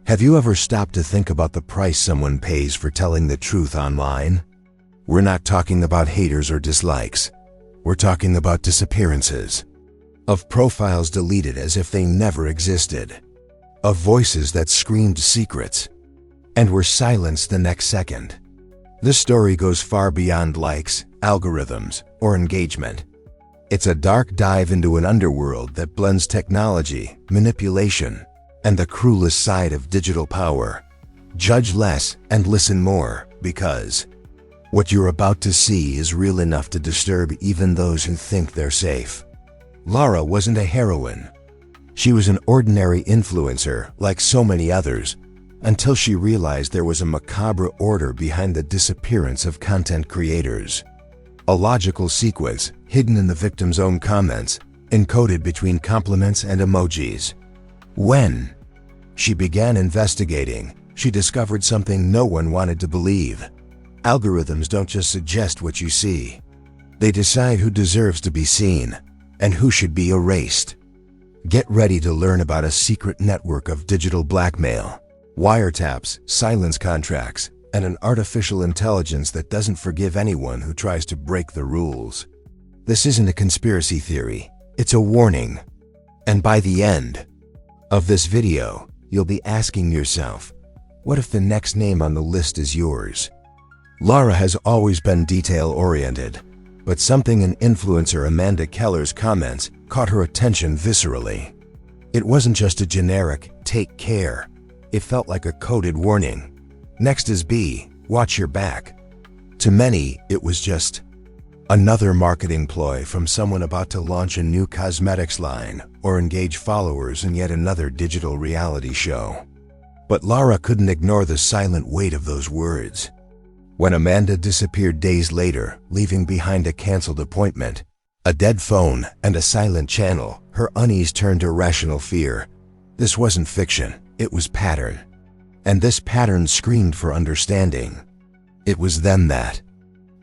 Have you ever stopped to think about the price someone pays for telling the truth online? We're not talking about haters or dislikes. We're talking about disappearances. Of profiles deleted as if they never existed. Of voices that screamed secrets and were silenced the next second. This story goes far beyond likes, algorithms, or engagement. It's a dark dive into an underworld that blends technology, manipulation, and the cruelest side of digital power. Judge less and listen more, because what you're about to see is real enough to disturb even those who think they're safe. Lara wasn't a heroine. She was an ordinary influencer like so many others, until she realized there was a macabre order behind the disappearance of content creators. A logical sequence hidden in the victim's own comments, encoded between compliments and emojis. When she began investigating, she discovered something no one wanted to believe. Algorithms don't just suggest what you see. They decide who deserves to be seen and who should be erased. Get ready to learn about a secret network of digital blackmail, wiretaps, silence contracts, and an artificial intelligence that doesn't forgive anyone who tries to break the rules. This isn't a conspiracy theory, it's a warning. And by the end of this video, you'll be asking yourself, what if the next name on the list is yours? Lara has always been detail-oriented, but something in influencer Amanda Keller's comments caught her attention viscerally. It wasn't just a generic, "take care." It felt like a coded warning. Next is B, watch your back. To many, it was just another marketing ploy from someone about to launch a new cosmetics line or engage followers in yet another digital reality show. But Lara couldn't ignore the silent weight of those words. When Amanda disappeared days later, leaving behind a canceled appointment, a dead phone, and a silent channel, her unease turned to rational fear. This wasn't fiction, it was pattern. And this pattern screamed for understanding. It was then that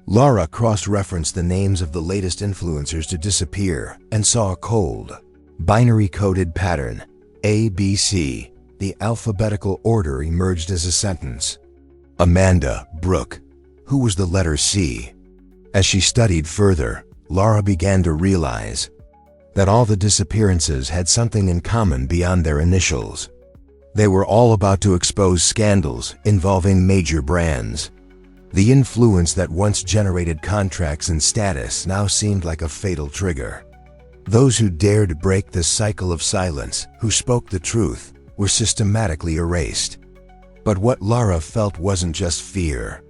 Lara cross-referenced the names of the latest influencers to disappear and saw a cold, binary-coded pattern, ABC. The alphabetical order emerged as a sentence. Amanda Brooke. Who was the letter C? As she studied further, Lara began to realize that all the disappearances had something in common beyond their initials. They were all about to expose scandals involving major brands. The influence that once generated contracts and status now seemed like a fatal trigger. Those who dared break the cycle of silence, who spoke the truth, were systematically erased. But what Lara felt wasn't just fear.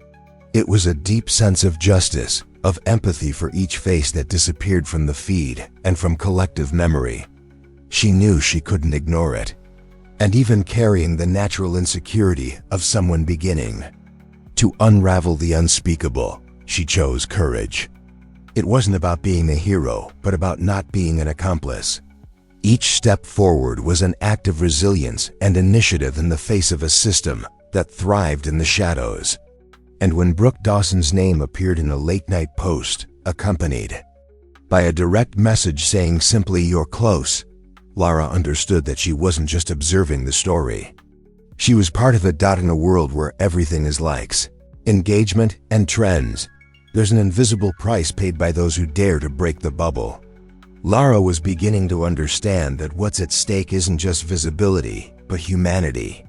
It was a deep sense of justice, of empathy for each face that disappeared from the feed and from collective memory. She knew she couldn't ignore it. And even carrying the natural insecurity of someone beginning to unravel the unspeakable, she chose courage. It wasn't about being a hero, but about not being an accomplice. Each step forward was an act of resilience and initiative in the face of a system that thrived in the shadows. And when Brooke Dawson's name appeared in a late-night post, accompanied by a direct message saying simply "you're close," Lara understood that she wasn't just observing the story. She was part of a dot in a world where everything is likes, engagement, and trends. There's an invisible price paid by those who dare to break the bubble. Lara was beginning to understand that what's at stake isn't just visibility, but humanity.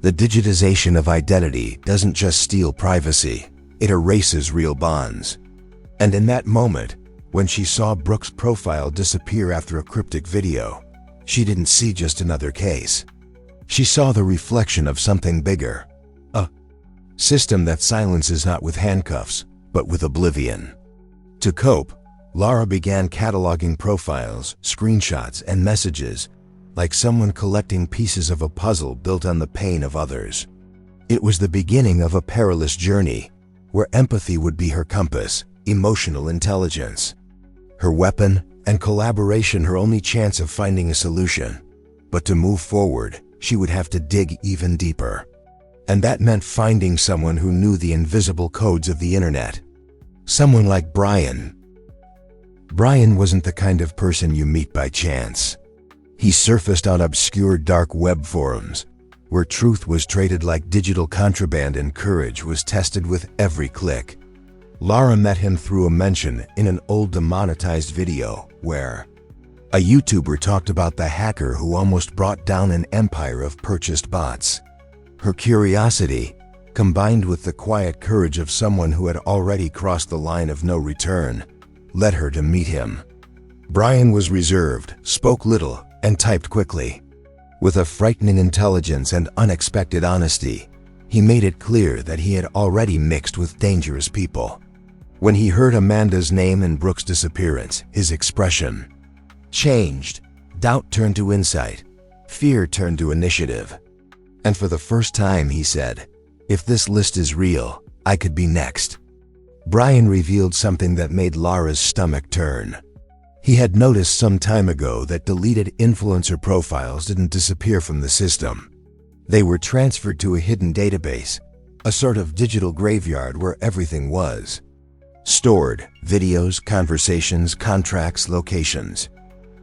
The digitization of identity doesn't just steal privacy, it erases real bonds. And in that moment, when she saw Brooke's profile disappear after a cryptic video, she didn't see just another case. She saw the reflection of something bigger. A system that silences not with handcuffs, but with oblivion. To cope, Lara began cataloging profiles, screenshots, and messages, like someone collecting pieces of a puzzle built on the pain of others. It was the beginning of a perilous journey, where empathy would be her compass, emotional intelligence her weapon, and collaboration her only chance of finding a solution. But to move forward, she would have to dig even deeper. And that meant finding someone who knew the invisible codes of the internet. Someone like Brian. Brian wasn't the kind of person you meet by chance. He surfaced on obscure dark web forums, where truth was traded like digital contraband and courage was tested with every click. Lara met him through a mention in an old demonetized video where a YouTuber talked about the hacker who almost brought down an empire of purchased bots. Her curiosity, combined with the quiet courage of someone who had already crossed the line of no return, led her to meet him. Brian was reserved, spoke little, and typed quickly. With a frightening intelligence and unexpected honesty, he made it clear that he had already mixed with dangerous people. When he heard Amanda's name and Brooke's disappearance, his expression changed. Doubt turned to insight. Fear turned to initiative. And for the first time, he said, "If this list is real, I could be next." Brian revealed something that made Lara's stomach turn. He had noticed some time ago that deleted influencer profiles didn't disappear from the system. They were transferred to a hidden database, a sort of digital graveyard where everything was stored: videos, conversations, contracts, locations.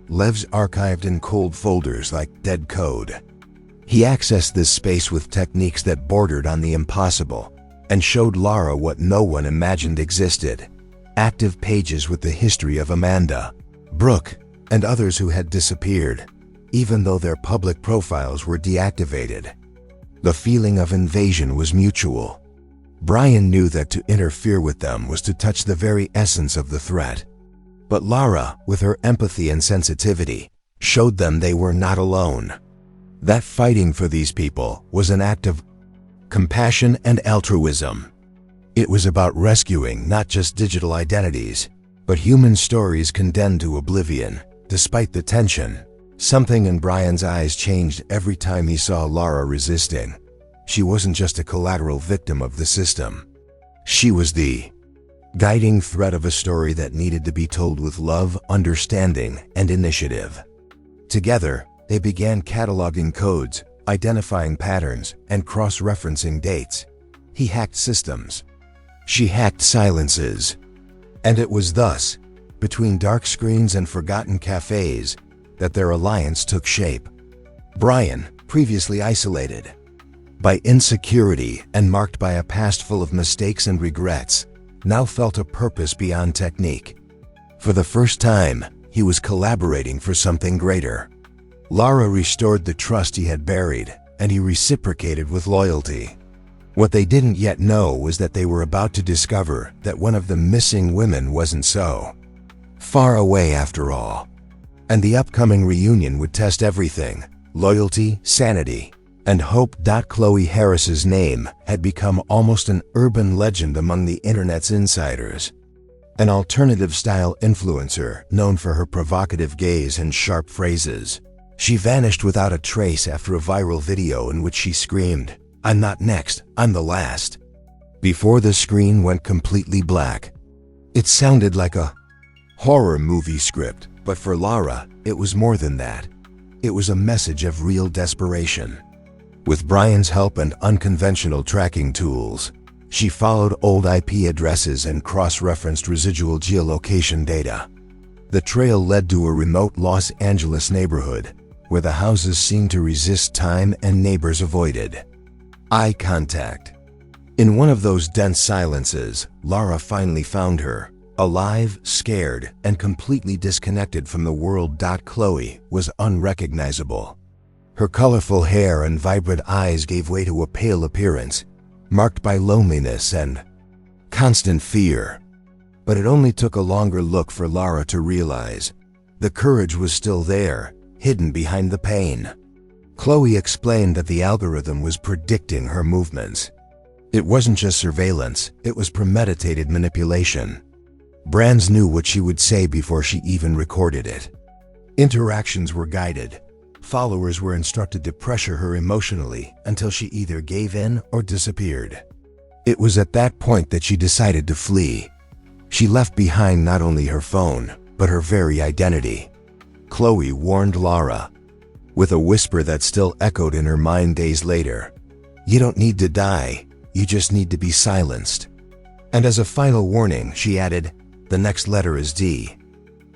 Lives archived in cold folders like dead code. He accessed this space with techniques that bordered on the impossible and showed Lara what no one imagined existed: active pages with the history of Amanda, Brooke, and others who had disappeared, even though their public profiles were deactivated. The feeling of invasion was mutual. Brian knew that to interfere with them was to touch the very essence of the threat. But Lara, with her empathy and sensitivity, showed them they were not alone. That fighting for these people was an act of compassion and altruism. It was about rescuing not just digital identities, but human stories condemned to oblivion. Despite the tension, something in Brian's eyes changed every time he saw Lara resisting. She wasn't just a collateral victim of the system. She was the guiding thread of a story that needed to be told with love, understanding, and initiative. Together, they began cataloging codes, identifying patterns, and cross-referencing dates. He hacked systems. She hacked silences. And it was thus, between dark screens and forgotten cafes, that their alliance took shape. Brian, previously isolated by insecurity and marked by a past full of mistakes and regrets, now felt a purpose beyond technique. For the first time, he was collaborating for something greater. Lara restored the trust he had buried, and he reciprocated with loyalty. What they didn't yet know was that they were about to discover that one of the missing women wasn't so far away after all. And the upcoming reunion would test everything: loyalty, sanity, and hope. Chloe Harris's name had become almost an urban legend among the internet's insiders. An alternative-style influencer known for her provocative gaze and sharp phrases. She vanished without a trace after a viral video in which she screamed, "I'm not next, I'm the last," before the screen went completely black. It sounded like a horror movie script, but for Lara, it was more than that. It was a message of real desperation. With Brian's help and unconventional tracking tools, she followed old IP addresses and cross-referenced residual geolocation data. The trail led to a remote Los Angeles neighborhood, where the houses seemed to resist time and neighbors avoided eye contact. In one of those dense silences, Lara finally found her, alive, scared, and completely disconnected from the world. Chloe was unrecognizable. Her colorful hair and vibrant eyes gave way to a pale appearance, marked by loneliness and constant fear. But it only took a longer look for Lara to realize the courage was still there, hidden behind the pain. Chloe explained that the algorithm was predicting her movements. It wasn't just surveillance, it was premeditated manipulation. Brands knew what she would say before she even recorded it. Interactions were guided. Followers were instructed to pressure her emotionally until she either gave in or disappeared. It was at that point that she decided to flee. She left behind not only her phone, but her very identity. Chloe warned Lara, with a whisper that still echoed in her mind days later, "You don't need to die, you just need to be silenced." And as a final warning, she added, "The next letter is D."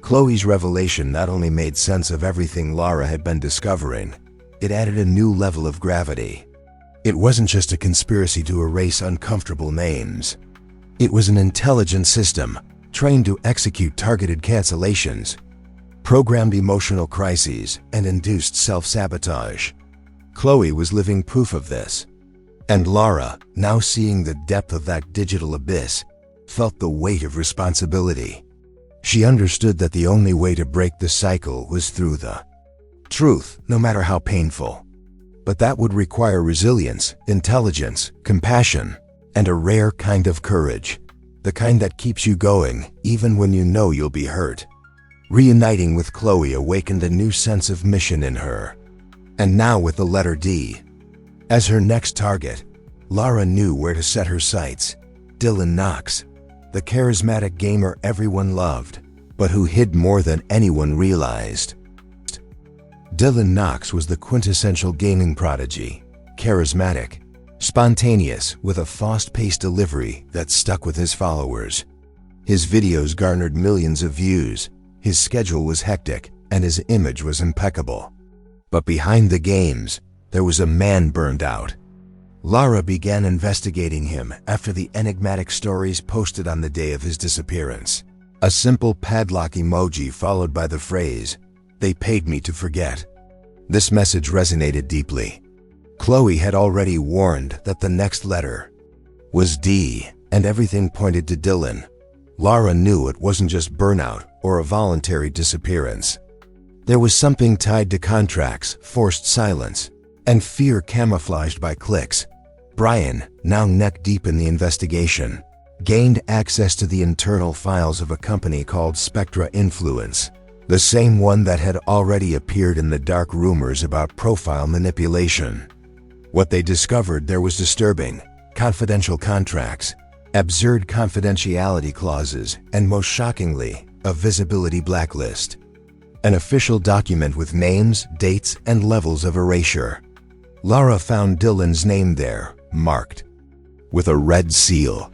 Chloe's revelation not only made sense of everything Lara had been discovering, it added a new level of gravity. It wasn't just a conspiracy to erase uncomfortable names. It was an intelligent system, trained to execute targeted cancellations, programmed emotional crises, and induced self-sabotage. Chloe was living proof of this. And Lara, now seeing the depth of that digital abyss, felt the weight of responsibility. She understood that the only way to break the cycle was through the truth, no matter how painful. But that would require resilience, intelligence, compassion, and a rare kind of courage. The kind that keeps you going, even when you know you'll be hurt. Reuniting with Chloe awakened a new sense of mission in her. And now with the letter D as her next target, Lara knew where to set her sights. Dylan Knox, the charismatic gamer everyone loved, but who hid more than anyone realized. Dylan Knox was the quintessential gaming prodigy, charismatic, spontaneous, with a fast-paced delivery that stuck with his followers. His videos garnered millions of views, his schedule was hectic, and his image was impeccable. But behind the games, there was a man burned out. Lara began investigating him after the enigmatic stories posted on the day of his disappearance. A simple padlock emoji followed by the phrase, "They paid me to forget." This message resonated deeply. Chloe had already warned that the next letter was D, and everything pointed to Dylan. Lara knew it wasn't just burnout or a voluntary disappearance. There was something tied to contracts, forced silence, and fear camouflaged by clicks. Brian, now neck-deep in the investigation, gained access to the internal files of a company called Spectra Influence, the same one that had already appeared in the dark rumors about profile manipulation. What they discovered there was disturbing: confidential contracts, absurd confidentiality clauses, and most shockingly, a visibility blacklist. An official document with names, dates, and levels of erasure. Lara found Dylan's name there, marked with a red seal.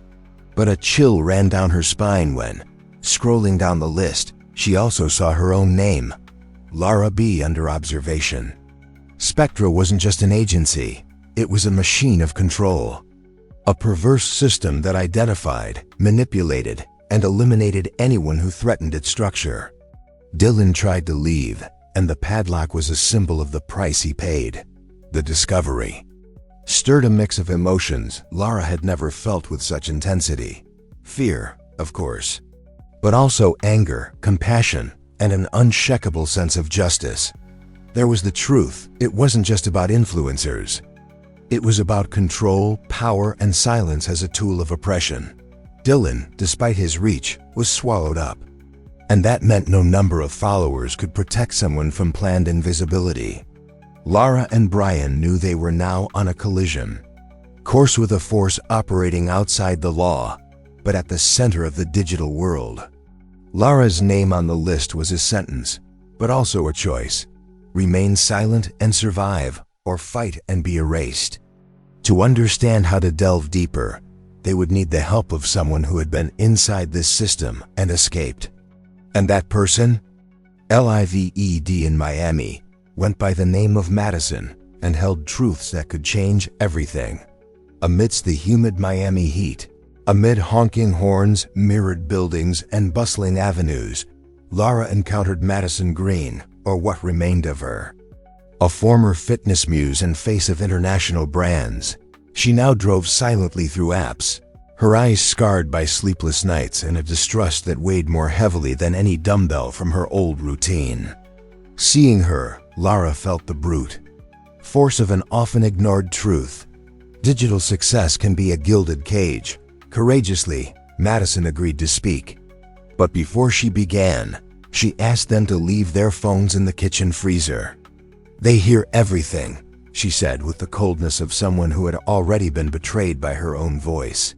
But a chill ran down her spine when, scrolling down the list, she also saw her own name, Lara B, under observation. Spectra wasn't just an agency, it was a machine of control. A perverse system that identified, manipulated, and eliminated anyone who threatened its structure. Dylan tried to leave, and the padlock was a symbol of the price he paid. The discovery stirred a mix of emotions Lara had never felt with such intensity. Fear, of course, but also anger, compassion, and an unshakable sense of justice. There was the truth. It wasn't just about influencers. It was about control, power, and silence as a tool of oppression. Dylan, despite his reach, was swallowed up. And that meant no number of followers could protect someone from planned invisibility. Lara and Brian knew they were now on a collision course with a force operating outside the law, but at the center of the digital world. Lara's name on the list was a sentence, but also a choice: remain silent and survive, or fight and be erased. To understand how to delve deeper, they would need the help of someone who had been inside this system and escaped. And that person? Lived in Miami, went by the name of Madison, and held truths that could change everything. Amidst the humid Miami heat, amid honking horns, mirrored buildings, and bustling avenues, Lara encountered Madison Green, or what remained of her. A former fitness muse and face of international brands, she now drove silently through apps, her eyes scarred by sleepless nights and a distrust that weighed more heavily than any dumbbell from her old routine. Seeing her, Lara felt the brute force of an often ignored truth. Digital success can be a gilded cage. Courageously, Madison agreed to speak. But before she began, she asked them to leave their phones in the kitchen freezer. "They hear everything," she said with the coldness of someone who had already been betrayed by her own voice.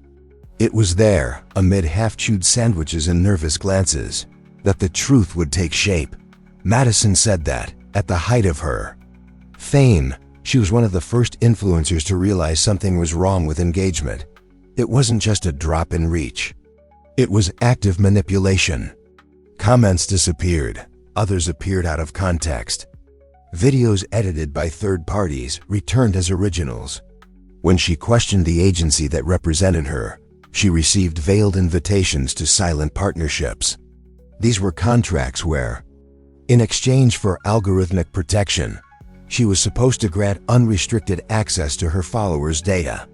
It was there, amid half-chewed sandwiches and nervous glances, that the truth would take shape. Madison said that, at the height of her fame, she was one of the first influencers to realize something was wrong with engagement. It wasn't just a drop in reach. It was active manipulation. Comments disappeared, others appeared out of context. Videos edited by third parties returned as originals. When she questioned the agency that represented her, she received veiled invitations to silent partnerships. These were contracts where, in exchange for algorithmic protection, she was supposed to grant unrestricted access to her followers' data.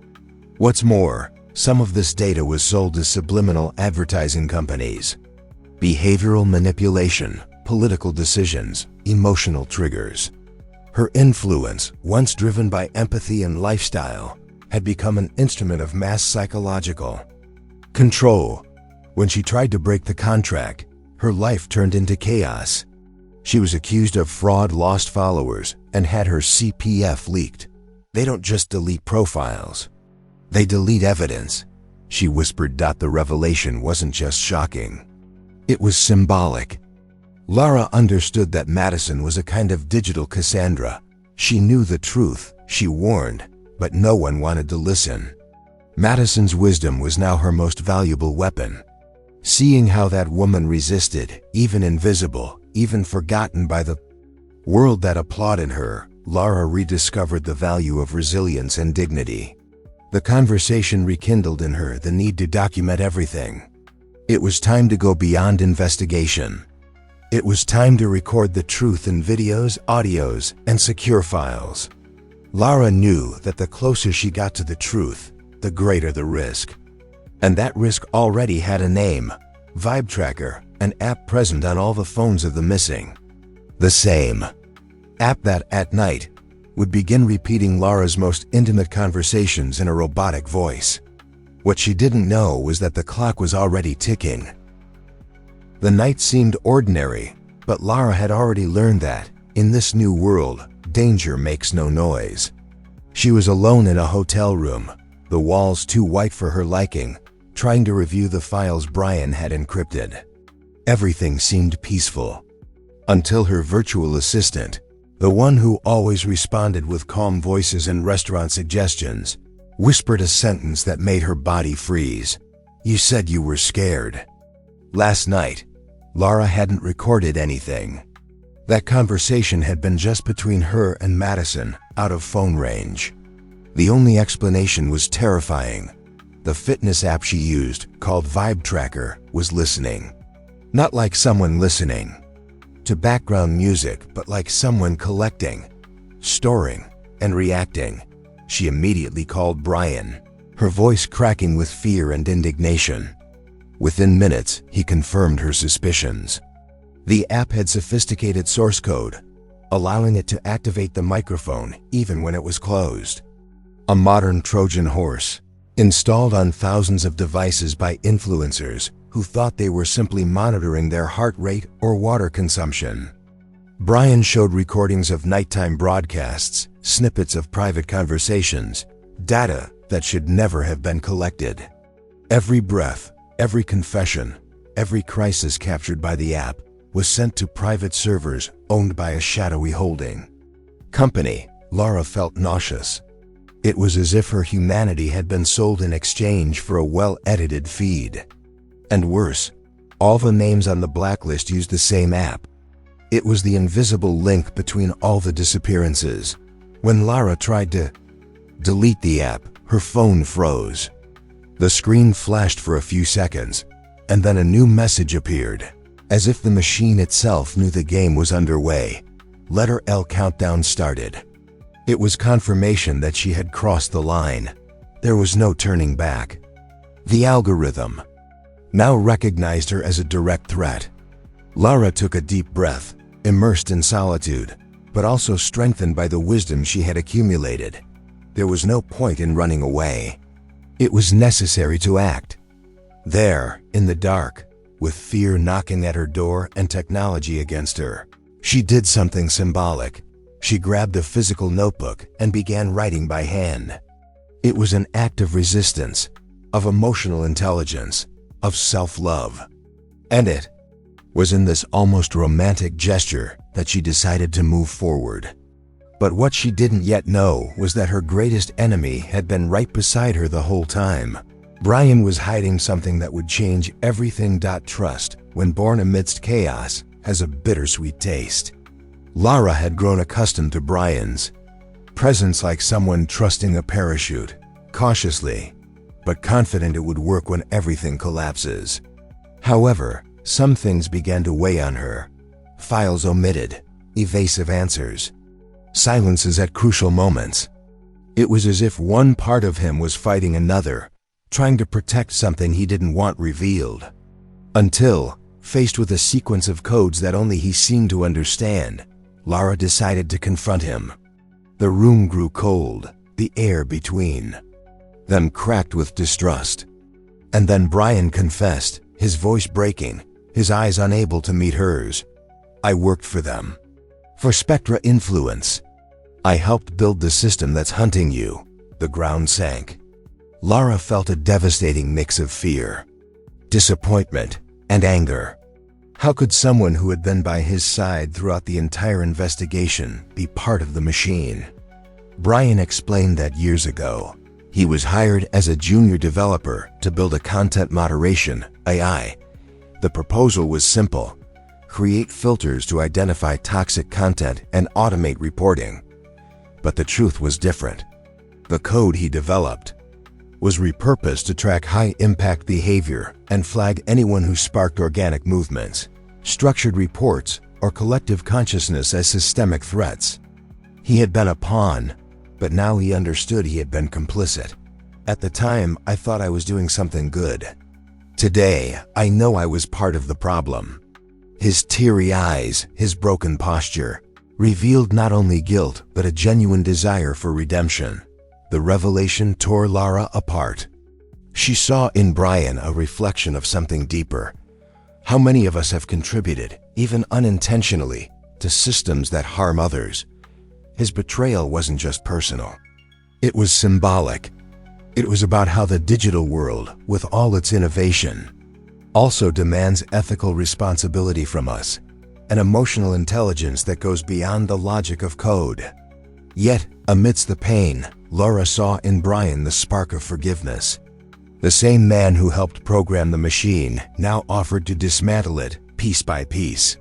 What's more, some of this data was sold to subliminal advertising companies. Behavioral manipulation, political decisions, emotional triggers. Her influence, once driven by empathy and lifestyle, had become an instrument of mass psychological control. When she tried to break the contract, her life turned into chaos. She was accused of fraud, lost followers, and had her CPF leaked. They don't just delete profiles. They delete evidence, she whispered. The revelation wasn't just shocking. It was symbolic. Lara understood that Madison was a kind of digital Cassandra. She knew the truth, she warned, but no one wanted to listen. Madison's wisdom was now her most valuable weapon. Seeing how that woman resisted, even invisible, even forgotten by the world that applauded her, Lara rediscovered the value of resilience and dignity. The conversation rekindled in her the need to document everything. It was time to go beyond investigation. It was time to record the truth in videos, audios, and secure files. Lara knew that the closer she got to the truth, the greater the risk. And that risk already had a name: Vibe Tracker, an app present on all the phones of the missing. The same app that, at night, would begin repeating Lara's most intimate conversations in a robotic voice. What she didn't know was that the clock was already ticking. The night seemed ordinary, but Lara had already learned that, in this new world, danger makes no noise. She was alone in a hotel room, the walls too white for her liking, trying to review the files Brian had encrypted. Everything seemed peaceful. Until her virtual assistant, the one who always responded with calm voices and restaurant suggestions, whispered a sentence that made her body freeze. "You said you were scared." Last night, Lara hadn't recorded anything. That conversation had been just between her and Madison, out of phone range. The only explanation was terrifying. The fitness app she used, called Vibe Tracker, was listening. Not like someone listening to background music, but like someone collecting, storing, and reacting. She immediately called Brian, her voice cracking with fear and indignation. Within minutes, he confirmed her suspicions. The app had sophisticated source code, allowing it to activate the microphone even when it was closed. A modern Trojan horse, installed on thousands of devices by influencers who thought they were simply monitoring their heart rate or water consumption. Brian showed recordings of nighttime broadcasts, snippets of private conversations, data that should never have been collected. Every breath, every confession, every crisis captured by the app was sent to private servers owned by a shadowy holding company. Lara felt nauseous. It was as if her humanity had been sold in exchange for a well-edited feed. And worse, all the names on the blacklist used the same app. It was the invisible link between all the disappearances. When Lara tried to delete the app, her phone froze. The screen flashed for a few seconds, and then a new message appeared, as if the machine itself knew the game was underway. Letter L countdown started. It was confirmation that she had crossed the line. There was no turning back. The algorithm now recognized her as a direct threat. Lara took a deep breath, immersed in solitude, but also strengthened by the wisdom she had accumulated. There was no point in running away. It was necessary to act. There, in the dark, with fear knocking at her door and technology against her, she did something symbolic. She grabbed a physical notebook and began writing by hand. It was an act of resistance, of emotional intelligence, of self-love. And it was in this almost romantic gesture that she decided to move forward. But what she didn't yet know was that her greatest enemy had been right beside her the whole time. Brian was hiding something that would change everything. Trust, when born amidst chaos, has a bittersweet taste. Lara had grown accustomed to Brian's presence, like someone trusting a parachute. cautiously, but confident it would work when everything collapses. However, some things began to weigh on her. Files omitted, evasive answers, silences at crucial moments. It was as if one part of him was fighting another, trying to protect something he didn't want revealed. Until, faced with a sequence of codes that only he seemed to understand, Lara decided to confront him. The room grew cold, the air between them cracked with distrust. And then Brian confessed, his voice breaking, his eyes unable to meet hers. "I worked for them. For Spectra Influence. I helped build the system that's hunting you." The ground sank. Lara felt a devastating mix of fear, disappointment, and anger. How could someone who had been by his side throughout the entire investigation be part of the machine? Brian explained that years ago, he was hired as a junior developer to build a content moderation AI. The proposal was simple: create filters to identify toxic content and automate reporting. But the truth was different. The code he developed was repurposed to track high-impact behavior and flag anyone who sparked organic movements, structured reports, or collective consciousness as systemic threats. He had been a pawn, but now he understood he had been complicit. "At the time, I thought I was doing something good. Today, I know I was part of the problem." His teary eyes, his broken posture, revealed not only guilt but a genuine desire for redemption. The revelation tore Lara apart. She saw in Brian a reflection of something deeper. How many of us have contributed, even unintentionally, to systems that harm others? His betrayal wasn't just personal. It was symbolic. It was about how the digital world, with all its innovation, also demands ethical responsibility from us, an emotional intelligence that goes beyond the logic of code. Yet, amidst the pain, Lara saw in Brian the spark of forgiveness. The same man who helped program the machine now offered to dismantle it piece by piece.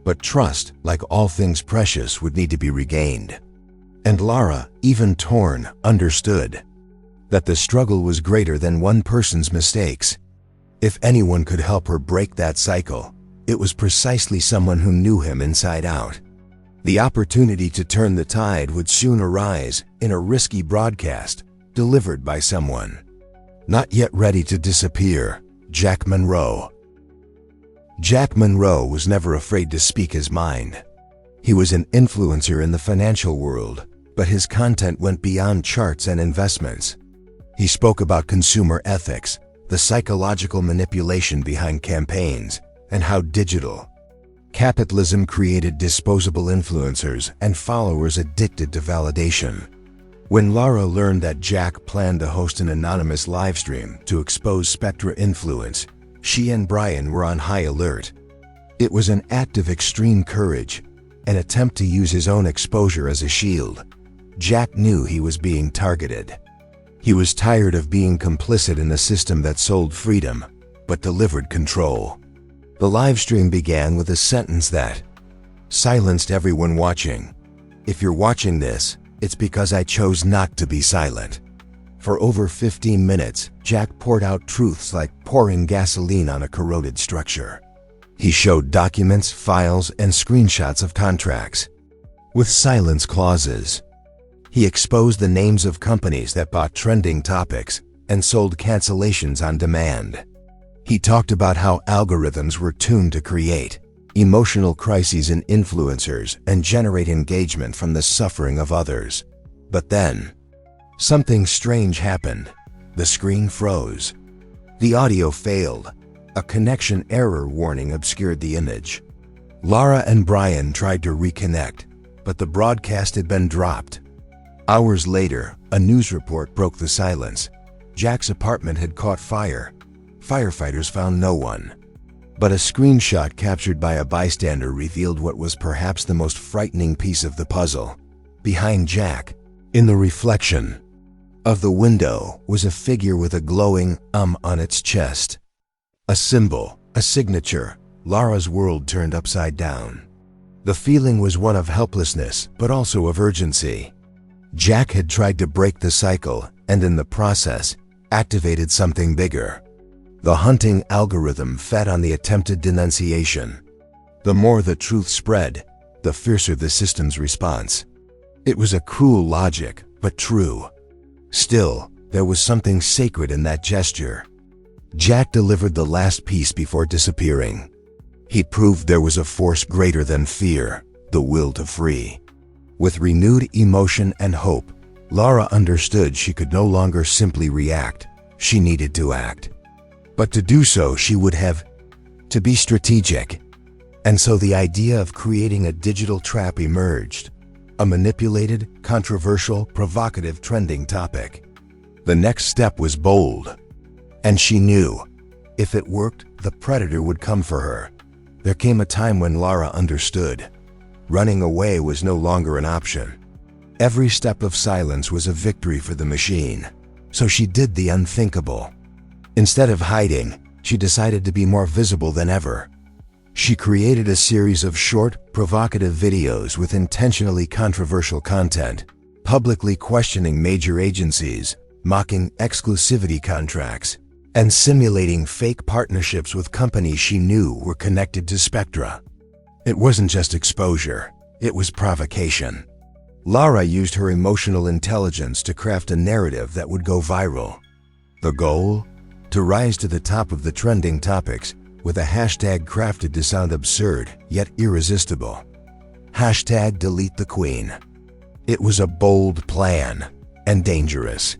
But trust, like all things precious, would need to be regained. And Lara, even torn, understood that the struggle was greater than one person's mistakes. If anyone could help her break that cycle, it was precisely someone who knew him inside out. The opportunity to turn the tide would soon arise in a risky broadcast delivered by someone not yet ready to disappear: Jack Monroe. Jack Monroe was never afraid to speak his mind. He was an influencer in the financial world, but his content went beyond charts and investments. He spoke about consumer ethics, the psychological manipulation behind campaigns, and how digital capitalism created disposable influencers and followers addicted to validation. When Lara learned that Jack planned to host an anonymous livestream to expose Spectra Influence, she and Brian were on high alert. It was an act of extreme courage, an attempt to use his own exposure as a shield. Jack knew he was being targeted. He was tired of being complicit in a system that sold freedom, but delivered control. The livestream began with a sentence that silenced everyone watching. "If you're watching this, it's because I chose not to be silent." For over 15 minutes, Jack poured out truths like pouring gasoline on a corroded structure. He showed documents, files, and screenshots of contracts with silence clauses. He exposed the names of companies that bought trending topics and sold cancellations on demand. He talked about how algorithms were tuned to create emotional crises in influencers and generate engagement from the suffering of others. But then, something strange happened. The screen froze. The audio failed. A connection error warning obscured the image. Lara and Brian tried to reconnect, but the broadcast had been dropped. Hours later, a news report broke the silence. Jack's apartment had caught fire. Firefighters found no one. But a screenshot captured by a bystander revealed what was perhaps the most frightening piece of the puzzle. Behind Jack, in the reflection of the window, was a figure with a glowing on its chest. A symbol, a signature. Lara's world turned upside down. The feeling was one of helplessness, but also of urgency. Jack had tried to break the cycle and in the process activated something bigger. The hunting algorithm fed on the attempted denunciation. The more the truth spread, the fiercer the system's response. It was a cruel logic, but true. Still, there was something sacred in that gesture. Jack delivered the last piece before disappearing. He proved there was a force greater than fear, the will to free. With renewed emotion and hope, Lara understood she could no longer simply react. She needed to act. But to do so, she would have to be strategic. And so the idea of creating a digital trap emerged. A manipulated, controversial, provocative trending topic. The next step was bold. And she knew, if it worked, the predator would come for her. There came a time when Lara understood. Running away was no longer an option. Every step of silence was a victory for the machine. So she did the unthinkable. Instead of hiding, she decided to be more visible than ever. She created a series of short, provocative videos with intentionally controversial content, publicly questioning major agencies, mocking exclusivity contracts, and simulating fake partnerships with companies she knew were connected to Spectra. It wasn't just exposure, it was provocation. Lara used her emotional intelligence to craft a narrative that would go viral. The goal? To rise to the top of the trending topics with a hashtag crafted to sound absurd yet irresistible. Hashtag delete the queen. It was a bold plan and dangerous.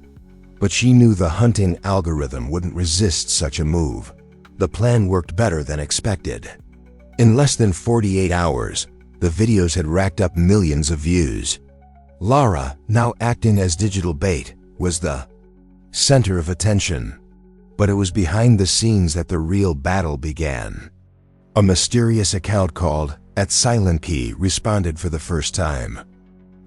But she knew the hunting algorithm wouldn't resist such a move. The plan worked better than expected. In less than 48 hours, the videos had racked up millions of views. Lara, now acting as digital bait, was the center of attention. But it was behind the scenes that the real battle began. A mysterious account called @SilentKey responded for the first time.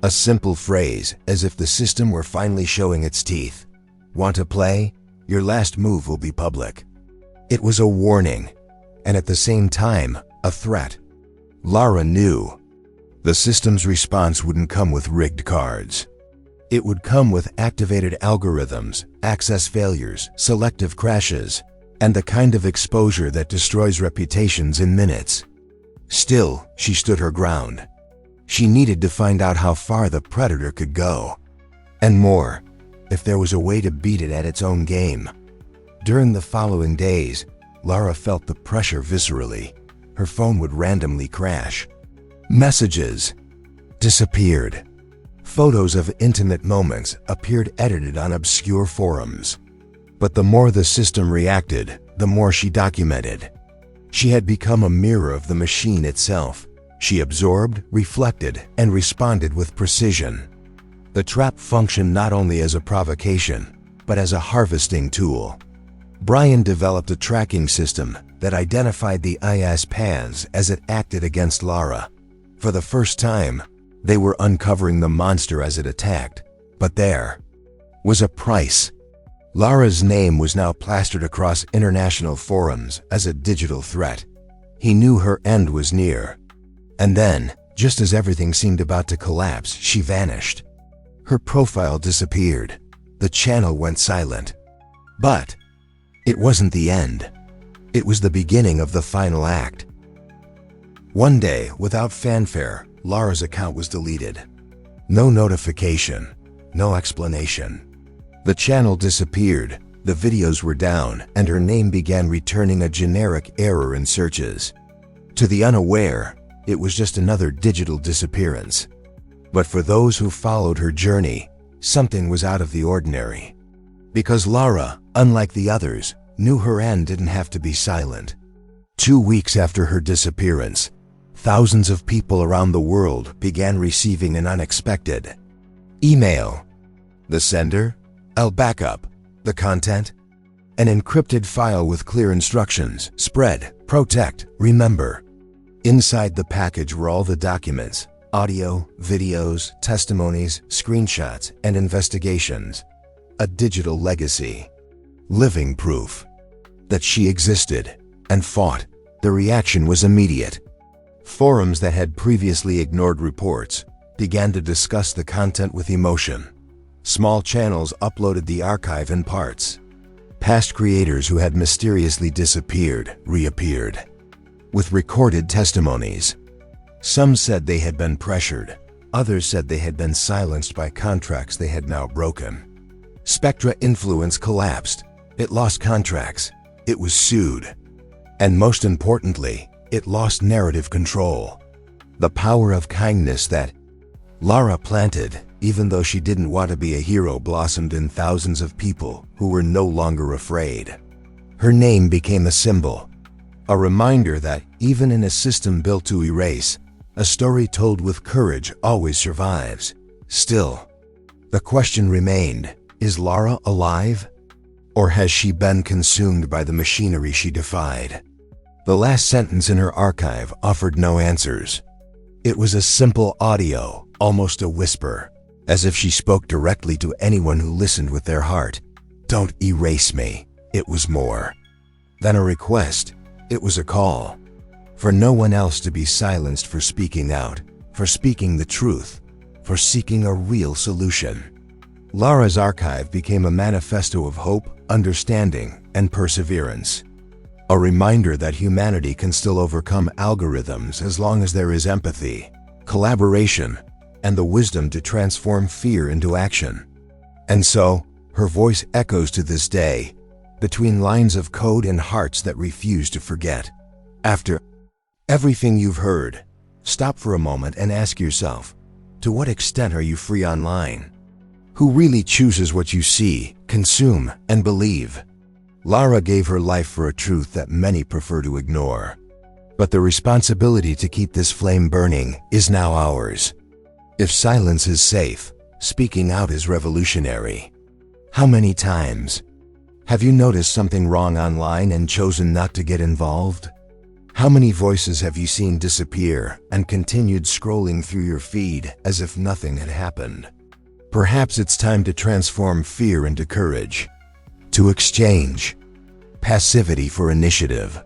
A simple phrase, as if the system were finally showing its teeth. Want to play? Your last move will be public. It was a warning, and at the same time, a threat. Lara knew. The system's response wouldn't come with rigged cards. It would come with activated algorithms, access failures, selective crashes, and the kind of exposure that destroys reputations in minutes. Still, she stood her ground. She needed to find out how far the predator could go. And more, if there was a way to beat it at its own game. During the following days, Lara felt the pressure viscerally. Her phone would randomly crash. Messages disappeared. Photos of intimate moments appeared edited on obscure forums. But the more the system reacted, the more she documented. She had become a mirror of the machine itself. She absorbed, reflected, and responded with precision. The trap functioned not only as a provocation, but as a harvesting tool. Brian developed a tracking system that identified the IS paths as it acted against Lara. For the first time, they were uncovering the monster as it attacked. But there was a price. Lara's name was now plastered across international forums as a digital threat. He knew her end was near. And then, just as everything seemed about to collapse, she vanished. Her profile disappeared. The channel went silent. But it wasn't the end. It was the beginning of the final act. One day, without fanfare, Lara's account was deleted. No notification, no explanation. The channel disappeared, the videos were down, and her name began returning a generic error in searches. To the unaware, it was just another digital disappearance. But for those who followed her journey, something was out of the ordinary. Because Lara, unlike the others, knew her end didn't have to be silent. 2 weeks after her disappearance, thousands of people around the world began receiving an unexpected email. The sender? Backup. The content? An encrypted file with clear instructions: spread, protect, remember. Inside the package were all the documents: audio, videos, testimonies, screenshots, and investigations. A digital legacy. Living proof that she existed and fought. The reaction was immediate. Forums that had previously ignored reports, began to discuss the content with emotion. Small channels uploaded the archive in parts. Past creators who had mysteriously disappeared reappeared, with recorded testimonies. Some said they had been pressured. Others said they had been silenced by contracts they had now broken. Spectra influence collapsed. It lost contracts. It was sued. And most importantly, it lost narrative control. The power of kindness that Lara planted, even though she didn't want to be a hero, blossomed in thousands of people who were no longer afraid. Her name became a symbol, a reminder that even in a system built to erase, a story told with courage always survives. Still, the question remained, is Lara alive? Or has she been consumed by the machinery she defied? The last sentence in her archive offered no answers. It was a simple audio, almost a whisper, as if she spoke directly to anyone who listened with their heart. Don't erase me. It was more than a request. It was a call for no one else to be silenced, for speaking out, for speaking the truth, for seeking a real solution. Lara's archive became a manifesto of hope, understanding, and perseverance. A reminder that humanity can still overcome algorithms as long as there is empathy, collaboration, and the wisdom to transform fear into action. And so, her voice echoes to this day, between lines of code and hearts that refuse to forget. After everything you've heard, stop for a moment and ask yourself, to what extent are you free online? Who really chooses what you see, consume, and believe? Lara gave her life for a truth that many prefer to ignore. But the responsibility to keep this flame burning is now ours. If silence is safe, speaking out is revolutionary. How many times have you noticed something wrong online and chosen not to get involved? How many voices have you seen disappear and continued scrolling through your feed as if nothing had happened? Perhaps it's time to transform fear into courage, to exchange passivity for initiative.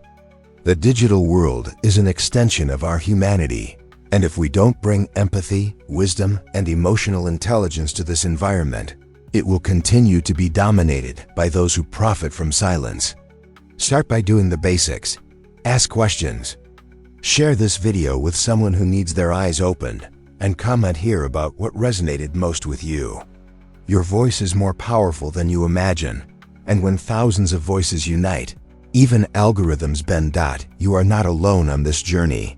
The digital world is an extension of our humanity, and if we don't bring empathy, wisdom, and emotional intelligence to this environment, it will continue to be dominated by those who profit from silence. Start by doing the basics. Ask questions. Share this video with someone who needs their eyes opened, and comment here about what resonated most with you. Your voice is more powerful than you imagine, and when thousands of voices unite, even algorithms bend. You are not alone on this journey.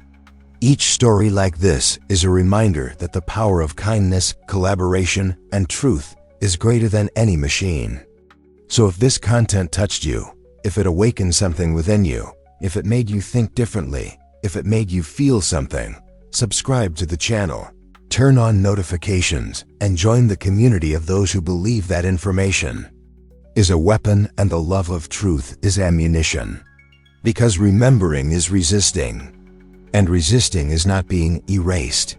Each story like this is a reminder that the power of kindness, collaboration, and truth is greater than any machine. So if this content touched you, if it awakened something within you, if it made you think differently, if it made you feel something, subscribe to the channel, turn on notifications, and join the community of those who believe that information is a weapon and the love of truth is ammunition. Because remembering is resisting, and resisting is not being erased.